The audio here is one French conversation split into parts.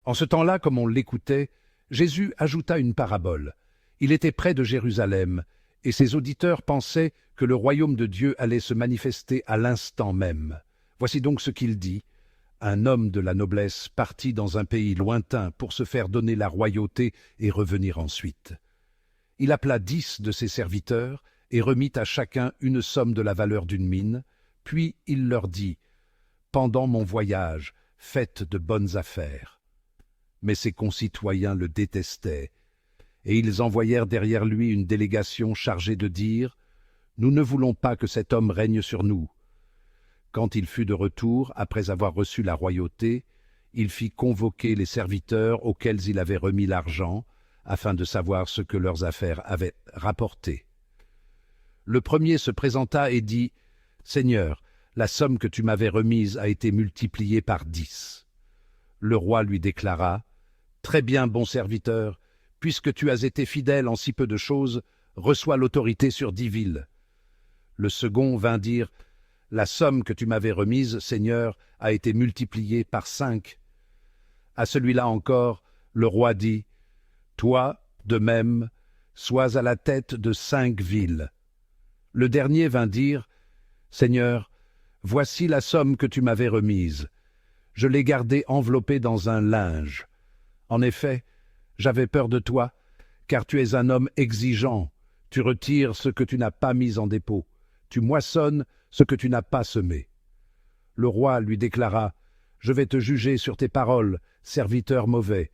En ce temps-là, comme on l'écoutait, Jésus ajouta une parabole. Il était près de Jérusalem, et ses auditeurs pensaient que le royaume de Dieu allait se manifester à l'instant même. Voici donc ce qu'il dit. Un homme de la noblesse partit dans un pays lointain pour se faire donner la royauté et revenir ensuite. Il appela 10 de ses serviteurs et remit à chacun une somme de la valeur d'une mine, puis il leur dit « Pendant mon voyage, faites de bonnes affaires. » Mais ses concitoyens le détestaient, et ils envoyèrent derrière lui une délégation chargée de dire « Nous ne voulons pas que cet homme règne sur nous. » Quand il fut de retour, après avoir reçu la royauté, il fit convoquer les serviteurs auxquels il avait remis l'argent, afin de savoir ce que leurs affaires avaient rapporté. Le premier se présenta et dit « Seigneur, la somme que tu m'avais remise a été multipliée par 10. » Le roi lui déclara « Très bien, bon serviteur, puisque tu as été fidèle en si peu de choses, reçois l'autorité sur 10 villes. » Le second vint dire « La somme que tu m'avais remise, Seigneur, a été multipliée par 5. » À celui-là encore, le roi dit « Toi, de même, sois à la tête de 5 villes. » Le dernier vint dire « Seigneur, voici la somme que tu m'avais remise. Je l'ai gardée enveloppée dans un linge. En effet, j'avais peur de toi, car tu es un homme exigeant. Tu retires ce que tu n'as pas mis en dépôt. Tu moissonnes ce que tu n'as pas semé. » Le roi lui déclara « Je vais te juger sur tes paroles, serviteur mauvais.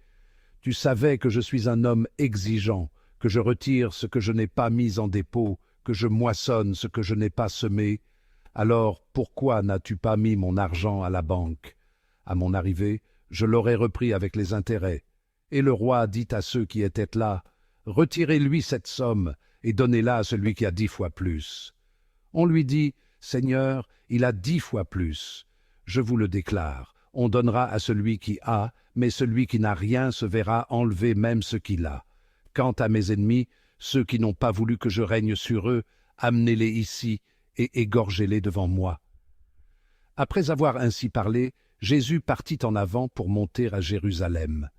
Tu savais que je suis un homme exigeant, que je retire ce que je n'ai pas mis en dépôt, que je moissonne ce que je n'ai pas semé. Alors pourquoi n'as-tu pas mis mon argent à la banque? À mon arrivée, je l'aurais repris avec les intérêts. » Et le roi dit à ceux qui étaient là, « Retirez-lui cette somme et donnez-la à celui qui a 10 fois plus. » On lui dit, « Seigneur, il a 10 fois plus. Je vous le déclare, on donnera à celui qui a, mais celui qui n'a rien se verra enlever même ce qu'il a. Quant à mes ennemis, ceux qui n'ont pas voulu que je règne sur eux, amenez-les ici et égorgez-les devant moi. » Après avoir ainsi parlé, Jésus partit en avant pour monter à Jérusalem.